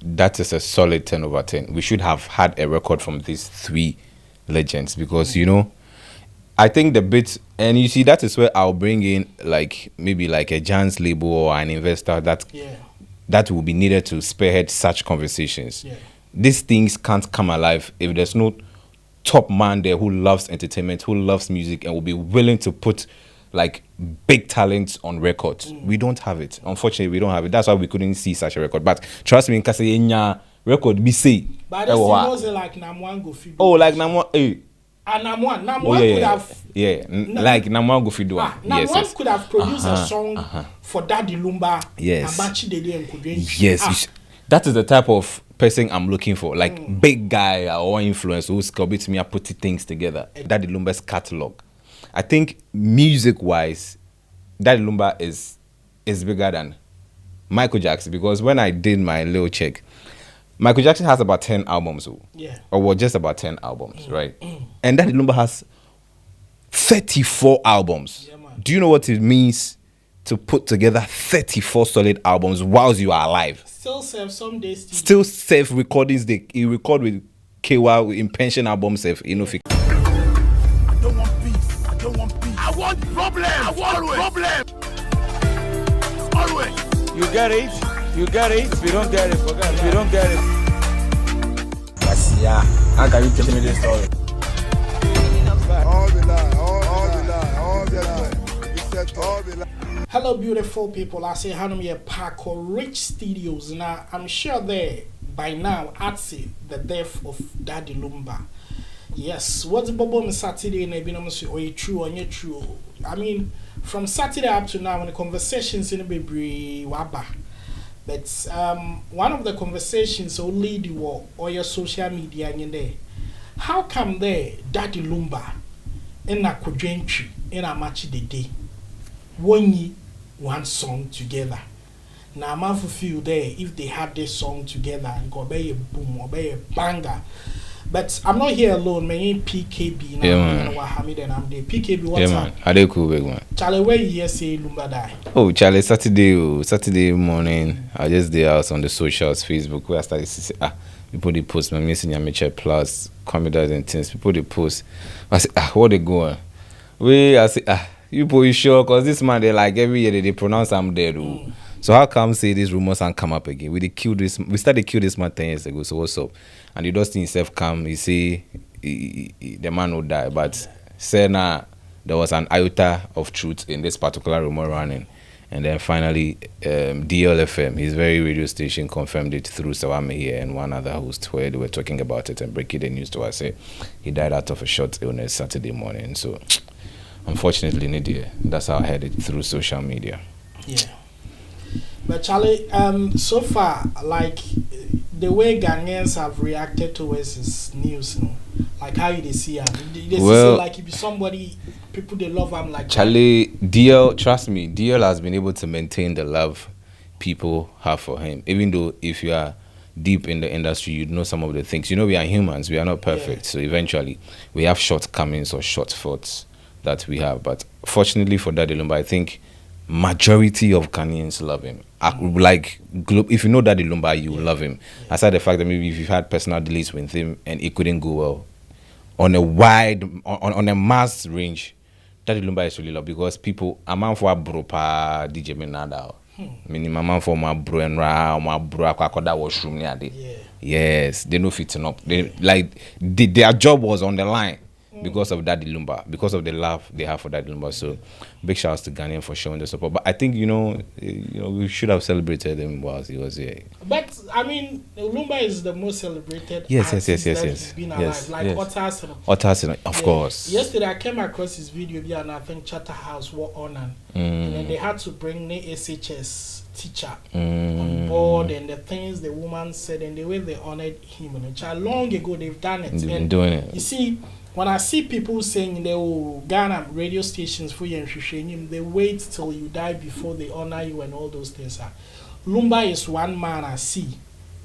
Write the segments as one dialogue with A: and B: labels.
A: that is a solid 10 over 10. We should have had a record from these three legends because, I think the bit, and you see, that is where I'll bring in maybe a Jan's label or an investor that will be needed to spearhead such conversations.
B: Yeah.
A: These things can't come alive if there's no top man there who loves entertainment, who loves music, and will be willing to put big talents on records. We don't have it. Unfortunately, we don't have it. That's why we couldn't see such a record. But trust me, in Kaseyenya record, we say.
B: But this was like Namwan go fit.
A: Oh, like Namwan,
B: And Namwan could have.
A: Yeah, like Namwan go fit do.
B: Namwan could have produced a song for Daddy Lumba.
A: Yes.
B: And Bachi Dede and Kudwen.
A: Yes, that is the type of person I'm looking for. Big guy or influence who's commit me and put things together. Daddy Lumba's catalog. I think music-wise, Daddy Lumba is bigger than Michael Jackson because when I did my little check, Michael Jackson has about 10 albums. Or just about 10 albums, right? And Daddy Lumba has 34 albums.
B: Yeah,
A: do you know what it means to put together 34 solid albums whilst you are alive?
B: Still serve some days.
A: Still save recordings. He record with KY in pension albums. I don't
C: want peace. I don't want peace. I want problem. I want problem. Always.
D: You get it. You get it. If you don't get it, forget it. If you don't get it.
E: Yeah. How can you tell me this story?
C: All the lie. All the lie. All the lie. You said all the lie.
B: Hello, beautiful people. I say, Hanum here, Paco Rich Studios. Now, I'm sure there by now, I'd say the death of Daddy Lumba. Yes, what's the bubble on Saturday? And I've been almost or you true or you true. I mean, from Saturday up to now, when the conversations in the baby waba. But one of the conversations will lead you or your social media in there. How come there, Daddy Lumba, in a Kudwen in a match the day? One song together. Now, I'm feel there if they had this song together and go be a boom or be a banger. But I'm not here alone. Me PKB now.
A: Yeah,
B: man. Hamid and I'm there. PKB, what's
A: up? Are they cool, big man?
B: Charlie, where you hear say Lumba die?
A: Oh, Charlie, Saturday morning, I just did out on the socials, Facebook, where I started to say, people they post, my missing your Mitchell Plus, comedies and things. People they post. I say, what they going? I say, you boy sure? Because this man, they every year they pronounce I'm dead. So how come say these rumors and come up again? We started to kill this man 10 years ago. So what's up? And the Dustin himself come, he say the man will die. But say now there was an iota of truth in this particular rumor running. And then finally, DLFM, his very radio station, confirmed it through Sawame here and one other host where they were talking about it and breaking the news to us. Say he died out of a short illness Saturday morning. So unfortunately, Nadia, that's how I heard it through social media.
B: Yeah. But Charlie, so far, the way Ghanaians have reacted towards this news, how you they see him? They say if somebody, people they love him
A: Charlie, DL, trust me, DL has been able to maintain the love people have for him. Even though if you are deep in the industry, you know some of the things. We are humans, we are not perfect. Yeah. So eventually, we have shortcomings or short faults that we have. But fortunately for Daddy Lumba, I think majority of Ghanaians love him. If you know Daddy Lumba, you love him. Aside the fact that maybe if you've had personal delays with him and it couldn't go well, on a mass range, Daddy Lumba is really loved because people, a man for a bro pa DJ Menada. Meaning, man for my bro and my bro that washroom near there. Yes, they know fitting up. Their job was on the line. Because of Daddy Lumba, because of the love they have for Daddy Lumba. So big shouts to Ghanaian for showing the support. But I think, we should have celebrated him whilst he was here.
B: But, I mean, Lumba is the most celebrated
A: yes.
B: that's been alive.
A: Otas, of course.
B: Yesterday, I came across his video, and I think Chatterhouse were on, and then they had to bring the SHS teacher on board, and the things the woman said, and the way they honored him. And long ago, they've done it.
A: They've been doing it.
B: You see, when I see people saying they will Ghana radio stations for you and they wait till you die before they honor you and all those things. Lumba is one man I see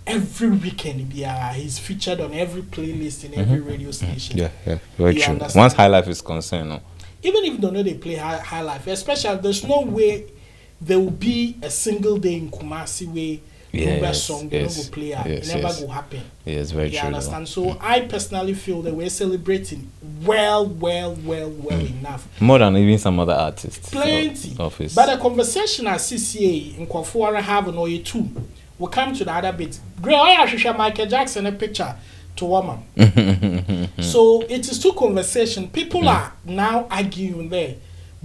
B: every weekend. He's featured on every playlist in every radio station.
A: Yeah, very true. Understand? Once High Life is concerned, no?
B: Even if you don't know they play high Life, especially there's no way there will be a single day in Kumasi where Lumba song, they
A: yes,
B: don't go play it.
A: yes,
B: It never
A: yes.
B: go happen.
A: Yes, very
B: You
A: true.
B: understand? So I personally feel that we're celebrating well enough.
A: More than even some other artists.
B: Plenty.
A: Of his.
B: But the conversation at CCA in Kwafuara have an OE too. We'll come to the other bit. Great, I should share Michael Jackson a picture to woman. So it is two conversation. People are now arguing there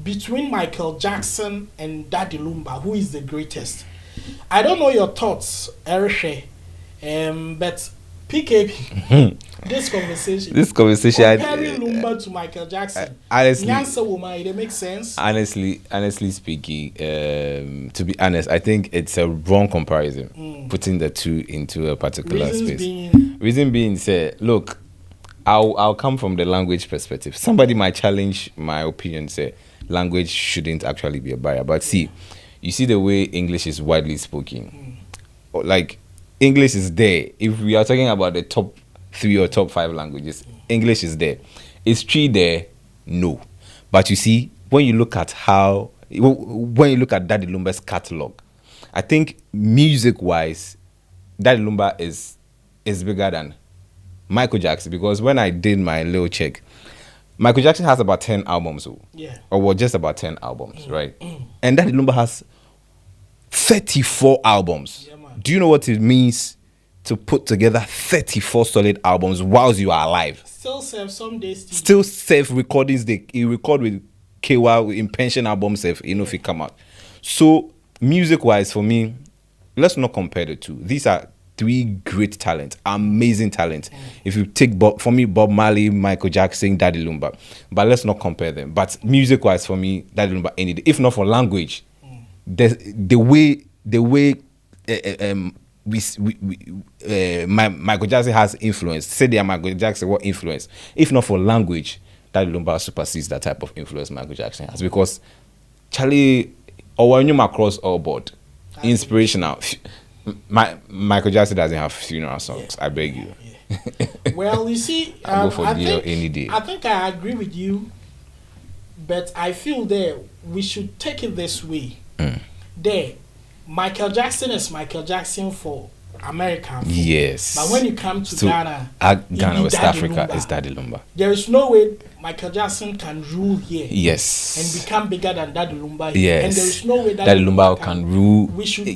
B: between Michael Jackson and Daddy Lumba, who is the greatest. I don't know your thoughts, Erishe, but PKP, this conversation, comparing Lumba to Michael Jackson,
A: honestly,
B: Nyansa woman, it makes sense.
A: Honestly speaking, to be honest, I think it's a wrong comparison, putting the two into a particular space. Reason being, say, look, I'll come from the language perspective. Somebody might challenge my opinion, say language shouldn't actually be a barrier. But see, you see the way English is widely spoken. Like, English is there. If we are talking about the top 3 or top 5 languages, English is there. Is Tree there? No. But you see, when you look at Daddy Lumba's catalog, I think music-wise, Daddy Lumba is bigger than Michael Jackson, because when I did my little check, Michael Jackson has about 10 albums, or just about 10 albums, right? And Daddy Lumba has 34 albums.
B: Yeah,
A: Do you know what it means to put together 34 solid albums whilst you are alive?
B: Still serve some days.
A: Still save recordings. He record with KY in pension albums, if it come out. So music-wise, for me, let's not compare the two. These are 3 great talents, amazing talent. If you take Bob Marley, Michael Jackson, Daddy Lumba, but let's not compare them. But music-wise, for me, Daddy Lumba any day. If not for language, the way Michael Jackson has influence. Say they are Michael Jackson, what influence? If not for language, Daddy Lumba supersedes that type of influence Michael Jackson has, because Charlie or when you across all board, inspirational. Michael Jackson doesn't have funeral songs. I beg you.
B: Well, you see,
A: I'll go for any day.
B: I think I agree with you, but I feel that we should take it this way. There, Michael Jackson is Michael Jackson for America.
A: Yes.
B: But when you come to Ghana,
A: Ghana, West Africa, is Daddy Lumba.
B: There is no way Michael Jackson can rule here.
A: Yes.
B: And become bigger than Daddy Lumba here.
A: Yes.
B: And there is no way
A: Daddy Lumba can rule.
B: We should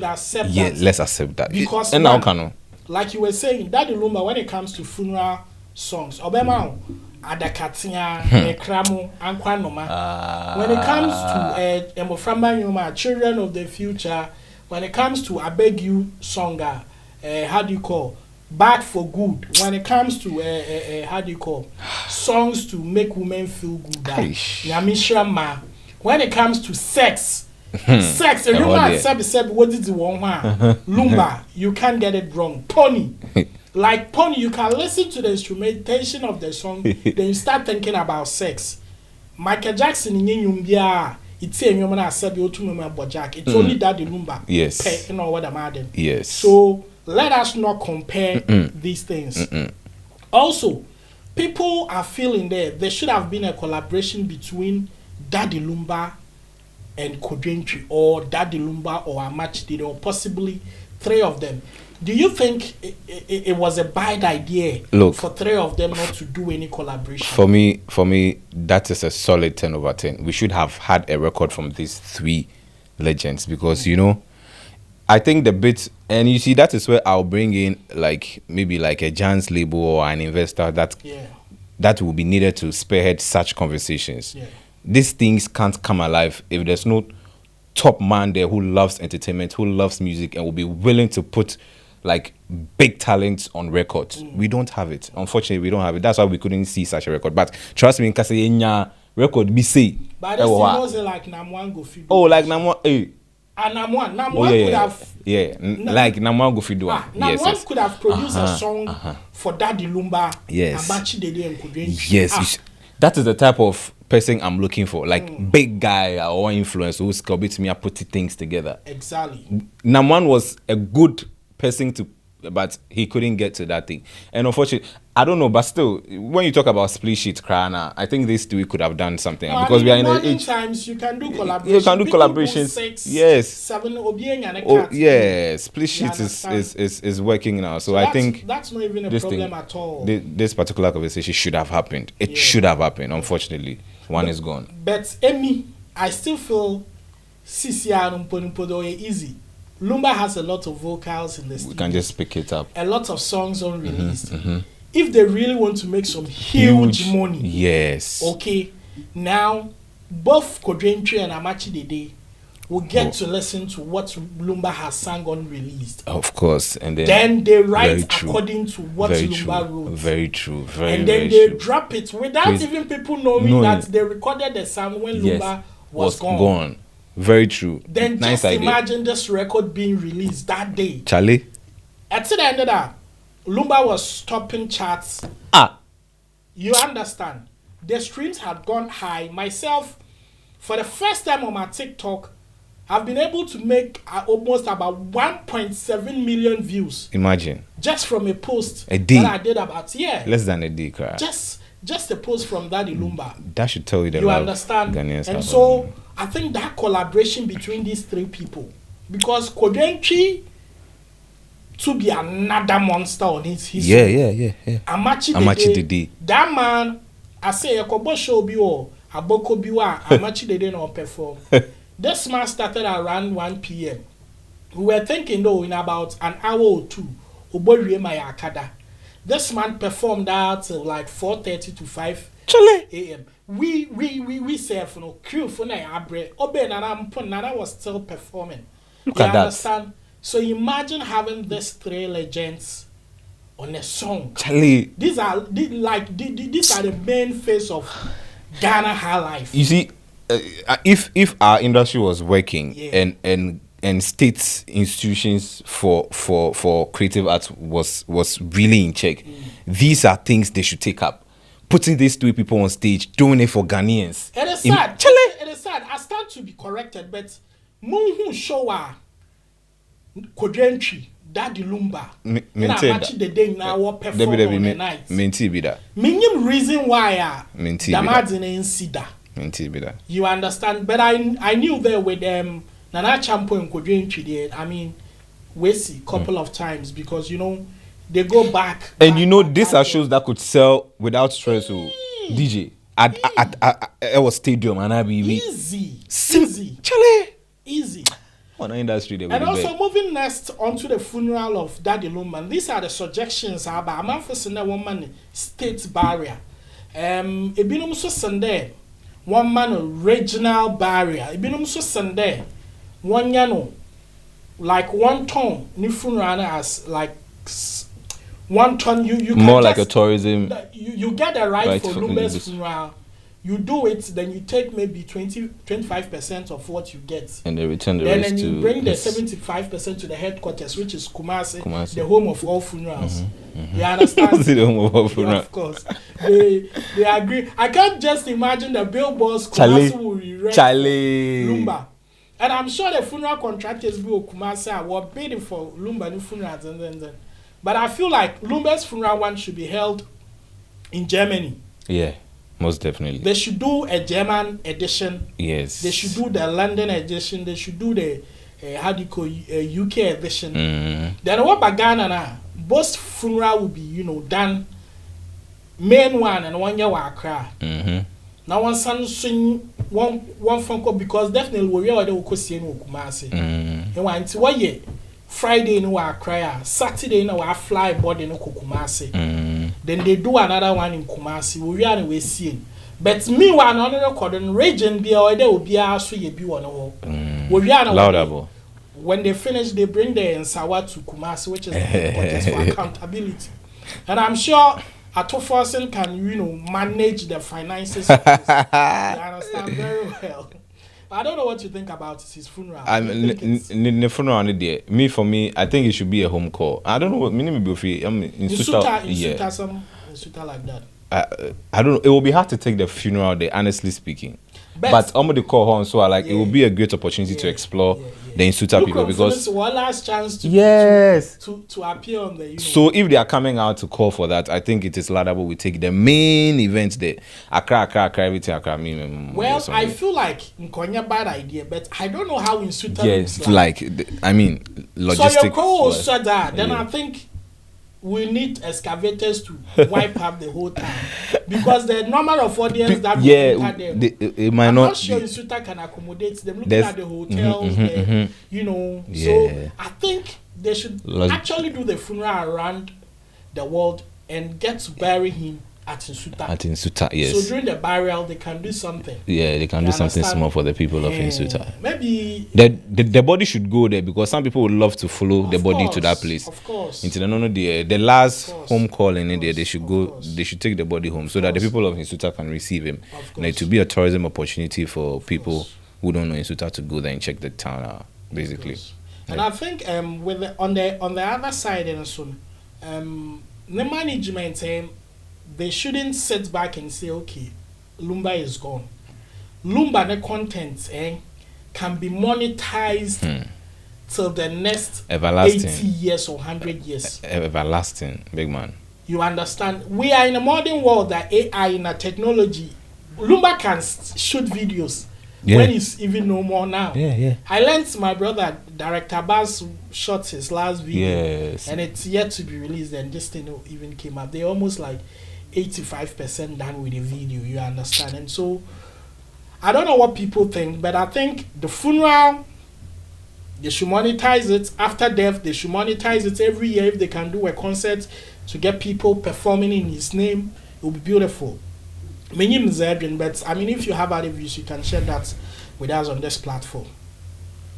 B: accept that.
A: Yeah, let's accept that.
B: Because
A: and now can
B: like you were saying, Daddy Lumba, when it comes to funeral songs, Obama, Adakatia, Ekramo, Ankwanoma. When it comes to Emoframba Yuma, Children of the Future, when it comes to I Beg You Songa, how do you call? Bad for Good. When it comes to how do you call? Songs to make women feel good. Yamishra Ma. When it comes to sex, sex, and you might say, what is the one? Lumba, you can't get it wrong. Pony. Like Pony, you can listen to the instrumentation of the song, then you start thinking about sex. Michael Jackson in Yumbia, it's a woman I said you to me about Jack. It's only Daddy Lumba.
A: Yes.
B: You know what I'm adding.
A: Yes.
B: So let us not compare these things. Also, people are feeling there should have been a collaboration between Daddy Lumba and Kodwentri, or Daddy Lumba or Amachide, or possibly 3 of them. Do you think it was a bad idea for 3 of them not to do any collaboration?
A: For me, that is a solid 10 over 10. We should have had a record from these 3 legends, because I think the bit, and you see, that is where I'll bring in maybe a Jan's label or an investor that will be needed to spearhead such conversations. These things can't come alive if there's no top man there who loves entertainment, who loves music, and will be willing to put big talents on records. We don't have it. Unfortunately, we don't have it. That's why we couldn't see such a record. But trust me, in Kaseyenya record, we say.
B: But this was like Namwan go feed.
A: Oh, like Namwan,
B: And Namwan could have.
A: Yeah, like Namwan go feed.
B: Namwan could have produced a song for Daddy Lumba.
A: Yes.
B: And
A: yes. That is the type of person I'm looking for, big guy or influencer who's able to me put things together.
B: Exactly.
A: Namwan was a good person to but he couldn't get to that thing. And unfortunately, I don't know, but still, when you talk about split sheet, Krana, I think these two could have done something because we are in a age.
B: Times you can do collaborations.
A: You can do collaborations.
B: 6,
A: yes.
B: 7
A: Oh yeah, split sheet is working now. So I think
B: that's not even a problem at all.
A: This particular conversation should have happened. It should have happened. Unfortunately, one is gone.
B: But Emi, I still feel CCR and easy. Lumba has a lot of vocals in this.
A: We can just pick it up.
B: A lot of songs unreleased. If they really want to make some huge money,
A: yes.
B: Okay, now both Kodrentry and Amachi Dede will get to listen to what Lumba has sung unreleased.
A: Of course, and
B: then they write according to what Lumba wrote.
A: Very true. Very
B: and then
A: very
B: they drop it without even people knowing that they recorded the sound when Lumba was gone.
A: Very true.
B: Then
A: nice
B: just
A: idea.
B: imagine this record being released that day.
A: Charlie.
B: At the end of that, Lumba was topping charts. You understand? The streams had gone high. Myself, for the first time on my TikTok, I've been able to make almost about 1.7 million views.
A: Imagine.
B: Just from a post
A: a day.
B: that I did about
A: less than a day, cry.
B: Just a post from Daddy Lumba.
A: That should tell you the
B: you
A: love
B: understand.
A: Ghanaians
B: and
A: have
B: so
A: on.
B: I think that collaboration between these three people, because Kodrentry to be another monster on his history.
A: Yeah.
B: Amachi Dede. That man, I say a kobo show bi o aboko biwa Amachi Dede no perform. This man started around 1 p.m. We were thinking though in about an hour or two, Oborie Maya Akada. This man performed that till like 4:30 to 5 a.m. We say for no crew for na abre. Obe Nana was still performing.
A: Look
B: you
A: at
B: understand? That. So imagine having these three legends on a song.
A: Charlie.
B: These are the main face of Ghana high life.
A: You see, if our industry was working and states institutions for creative arts was really in check, these are things they should take up. Putting these three people on stage, doing it for Ghanaians.
B: It is sad. It is sad. I stand to be corrected, but Munhu Showa Kodrentry, Daddy Lumba, and Amachi Dede now perform on the night. Minim reason why Damadine in Sida. You understand? But I knew there with Nana Champo and Kodrentry there. I mean, we see couple of times because they go back.
A: And these are shows that could sell without stress. DJ at our stadium and I be
B: easy.
A: Charlie.
B: Easy.
A: On industry,
B: and also moving next onto the funeral of Daddy Lumba. These are the suggestions about a first woman state barrier. Ebinum so Sunday, one man regional barrier. Ebinum so Sunday, one yano, like 1 ton. New funeral as like 1 ton. You
A: more like a tourism.
B: You get the right for Lumba's funeral. You do it, then you take maybe 25% of what you get.
A: And they return the rest to...
B: Then you bring the 75% to the headquarters, which is Kumasi, the home of all funerals. You understand?
A: The home of all funerals.
B: Yeah, of course. They agree. I can't just imagine the billboards Kumasi will re-rent Lumba. And I'm sure the funeral contractors will Kumasi were bidding for Lumba new funerals and then. But I feel like Lumba's funeral one should be held in Germany.
A: Yeah. Most definitely.
B: They should do a German edition.
A: Yes.
B: They should do the London edition. They should do the UK edition. Then what about Ghana now? Both funeral will be, done. Main one and 1 year Accra. Now one son swing one phone call because definitely we already will see no Kumasi. And one to 1 year. Friday no Accra, Saturday no fly board no Kumasi. Then they do another one in Kumasi. We are we seeing. But me one on the recording region be already will be so ye be one we are
A: Laudable.
B: When they finish, they bring the Nsawa to Kumasi, which is the headquarters for accountability. And I'm sure Atoforsen can manage the finances. You understand very well. I don't know what you think about his funeral.
A: The funeral for me, I think it should be a home call. I don't know what meaning be free. In Suta like that. I don't know. It will be hard to take the funeral day, honestly speaking. But the call on so like it will be a great opportunity to explore the Insuta people because
B: one last chance to to appear on the
A: So if they are coming out to call for that, I think it is laudable we take the main event there. Accra, everything Accra.
B: Well, I feel like Nkonya bad idea, but I don't know how Insuta looks
A: like. I mean, logistics.
B: So your call said that, then I think we need excavators to wipe up the whole town because the number of audience that will enter them.
A: It might
B: I'm
A: not.
B: not sure Insuta can accommodate them looking at the hotels, you know. So I think they should actually do the funeral around the world and get to bury him at Insuta.
A: Yes.
B: So during the burial, they can do something.
A: Yeah, they can do something small for the people of Insuta.
B: Maybe
A: the body should go there because some people would love to follow the body to that place.
B: Of course.
A: Into the last home call in India, they should go. They should take the body home so that the people of Insuta can receive him. And it will be a tourism opportunity for people who don't know Insuta to go there and check the town out, basically.
B: And I think with on the other side and so the management they shouldn't sit back and say, okay, Lumba is gone. Lumba the content can be monetized till the next 80 years or 100 years.
A: Everlasting, big man.
B: You understand? We are in a modern world that AI in a technology. Lumba can shoot videos when he's even no more now. I learned my brother, Director Baz, shot his last video and it's yet to be released and this thing even came up. They're almost like 85% done with the video, you understand? And so I don't know what people think, but I think the funeral, they should monetize it. After death, they should monetize it every year. If they can do a concert to get people performing in his name, it will be beautiful. But I mean, if you have other views, you can share that with us on this platform.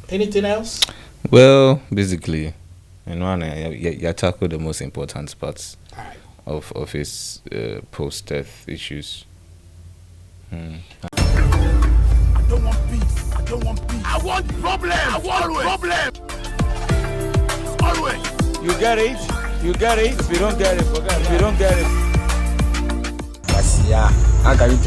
B: Anything else?
A: Well, basically, you tackle the most important parts of his post-death issues.
C: I don't want peace. I don't want peace. I want problem. I want problem. Always.
D: You get it? You get it? If you don't get it, forget it. If you don't get it.
E: Yeah, I got it.